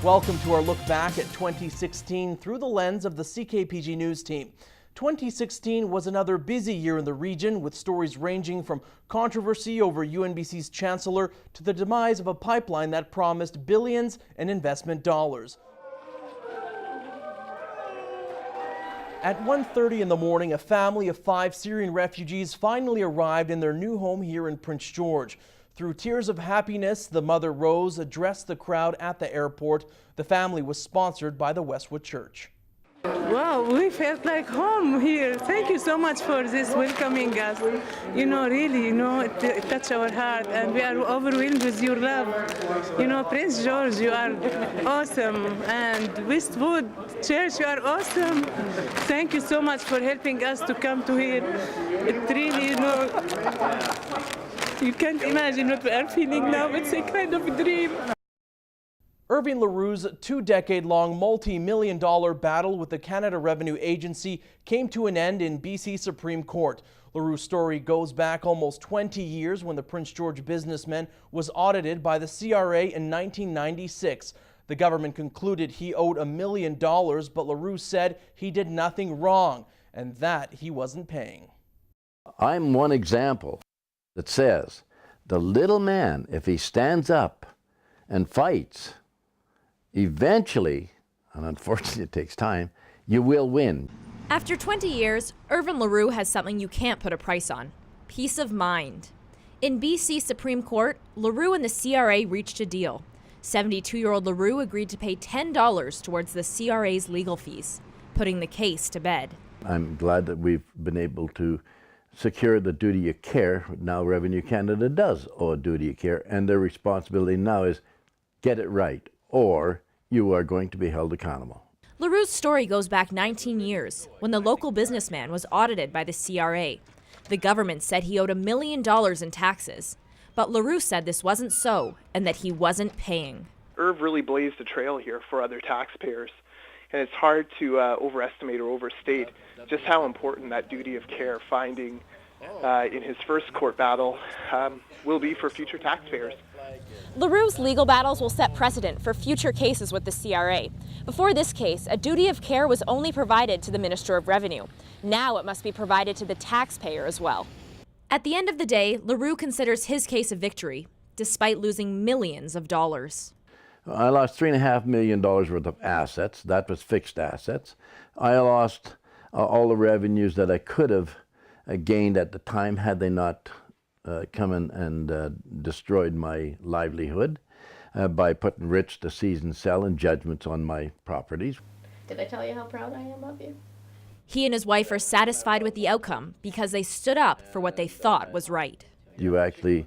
Welcome to our look back at 2016 through the lens of the CKPG News team. 2016 was another busy year in the region, with stories ranging from controversy over UNBC's Chancellor to the demise of a pipeline that promised billions in investment dollars. At 1:30 in the morning, a family of 5 Syrian refugees finally arrived in their new home here in Prince George. Through tears of happiness, the mother Rose addressed the crowd at the airport. The family was sponsored by the Westwood Church. Wow, we felt like home here. Thank you so much for this welcoming us. Really, it touched our heart, and we are overwhelmed with your love. Prince George, you are awesome, and Westwood Church, you are awesome. Thank you so much for helping us to come to here. It really, you can't imagine what we are feeling now. It's a kind of a dream. LaRue's 2-decade-long multi-million-dollar battle with the Canada Revenue Agency came to an end in BC Supreme Court. LaRue's story goes back almost 20 years when the Prince George businessman was audited by the CRA in 1996. The government concluded he owed $1 million, but LaRue said he did nothing wrong and that he wasn't paying. I'm one example that says the little man, if he stands up and fights, eventually, and unfortunately it takes time, you will win. After 20 years, LaRue has something you can't put a price on: peace of mind. In BC Supreme Court, LaRue and the CRA reached a deal. 72-year-old LaRue agreed to pay $10 towards the CRA's legal fees, putting the case to bed. I'm glad that we've been able to secure the duty of care. Now Revenue Canada does owe a duty of care, and their responsibility now is get it right, or you are going to be held accountable. LaRue's story goes back 19 years, when the local businessman was audited by the CRA. The government said he owed $1 million in taxes, but LaRue said this wasn't so and that he wasn't paying. IRV really blazed a trail here for other taxpayers, and it's hard to overestimate or overstate just how important that duty of care finding in his first court battle will be for future taxpayers. LaRue's legal battles will set precedent for future cases with the CRA. Before this case, a duty of care was only provided to the Minister of Revenue. Now it must be provided to the taxpayer as well. At the end of the day, LaRue considers his case a victory, despite losing millions of dollars. I lost $3.5 million worth of assets. That was fixed assets. I lost all the revenues that I could have gained at the time had they not come and destroyed my livelihood by putting writs to seize and sell and judgments on my properties. Did I tell you how proud I am of you? He and his wife are satisfied with the outcome because they stood up for what they thought was right. You actually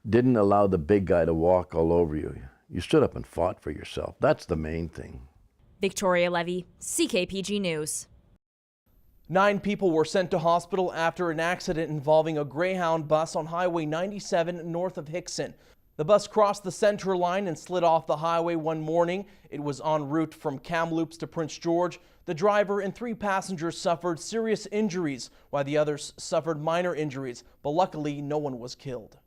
didn't allow the big guy to walk all over you. You stood up and fought for yourself. That's the main thing. Victoria Levy, CKPG News. 9 people were sent to hospital after an accident involving a Greyhound bus on Highway 97 north of Hickson. The bus crossed the center line and slid off the highway one morning. It was en route from Kamloops to Prince George. The driver and 3 passengers suffered serious injuries, while the others suffered minor injuries, but luckily no one was killed.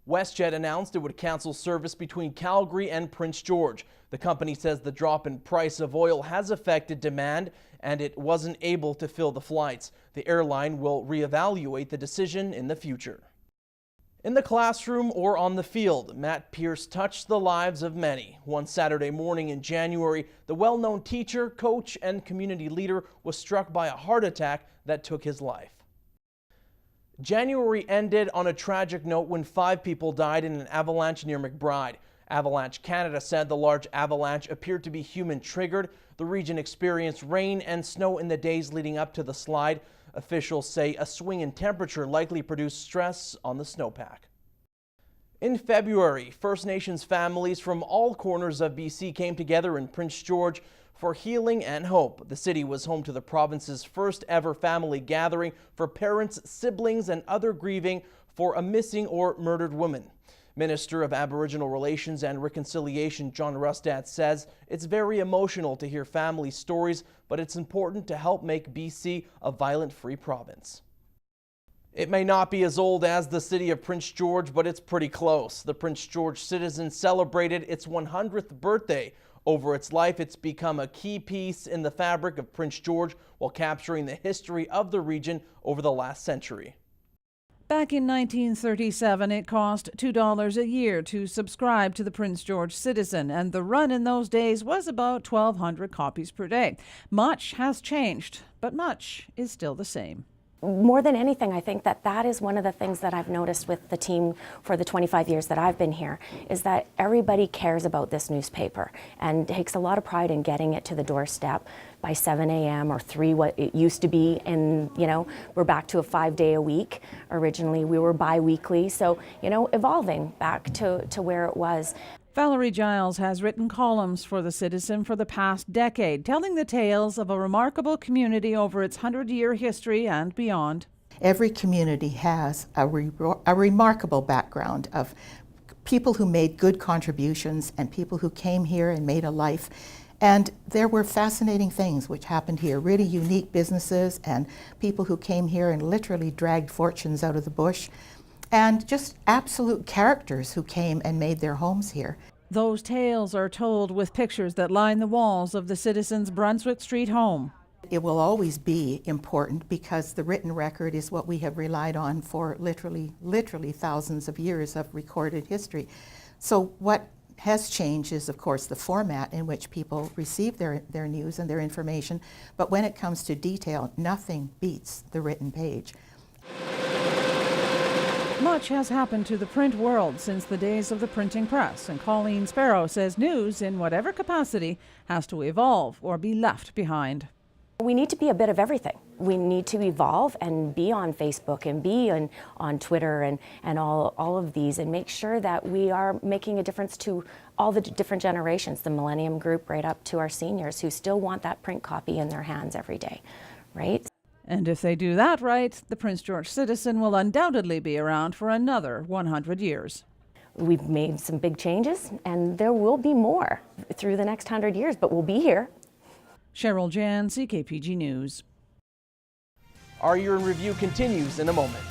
WestJet announced it would cancel service between Calgary and Prince George. The company says the drop in price of oil has affected demand and it wasn't able to fill the flights. The airline will reevaluate the decision in the future. In the classroom or on the field, Matt Pierce touched the lives of many. One Saturday morning in January, the well-known teacher, coach, and community leader was struck by a heart attack that took his life. January ended on a tragic note when 5 people died in an avalanche near McBride. Avalanche Canada said the large avalanche appeared to be human-triggered. The region experienced rain and snow in the days leading up to the slide. Officials say a swing in temperature likely produced stress on the snowpack. In February, First Nations families from all corners of BC came together in Prince George for healing and hope. The city was home to the province's first ever family gathering for parents, siblings, and other grieving for a missing or murdered woman. Minister of Aboriginal Relations and Reconciliation John Rustad says it's very emotional to hear family stories, but it's important to help make BC a violent-free province. It may not be as old as the city of Prince George, but it's pretty close. The Prince George Citizen celebrated its 100th birthday Over its life, it's become a key piece in the fabric of Prince George while capturing the history of the region over the last century. Back in 1937, it cost $2 a year to subscribe to the Prince George Citizen, and the run in those days was about 1,200 copies per day. Much has changed, but much is still the same. More than anything, I think that is one of the things that I've noticed with the team for the 25 years that I've been here, is that everybody cares about this newspaper and takes a lot of pride in getting it to the doorstep by 7 a.m. or 3, what it used to be. And, we're back to a 5-day a week. Originally, we were bi-weekly, so, evolving back to where it was. Valerie Giles has written columns for The Citizen for the past decade, telling the tales of a remarkable community over its 100-year history and beyond. Every community has a remarkable background of people who made good contributions and people who came here and made a life. And there were fascinating things which happened here, really unique businesses and people who came here and literally dragged fortunes out of the bush. And just absolute characters who came and made their homes here. Those tales are told with pictures that line the walls of the Citizen's Brunswick Street home. It will always be important because the written record is what we have relied on for literally thousands of years of recorded history. So what has changed is, of course, the format in which people receive their news and their information. But when it comes to detail, nothing beats the written page. Much has happened to the print world since the days of the printing press, and Colleen Sparrow says news, in whatever capacity, has to evolve or be left behind. We need to be a bit of everything. We need to evolve and be on Facebook and be on Twitter and all of these, and make sure that we are making a difference to all the different generations, the Millennium Group right up to our seniors who still want that print copy in their hands every day, right? And if they do that right, the Prince George Citizen will undoubtedly be around for another 100 years. We've made some big changes, and there will be more through the next 100 years, but we'll be here. Cheryl Jan, CKPG News. Our Year in Review continues in a moment.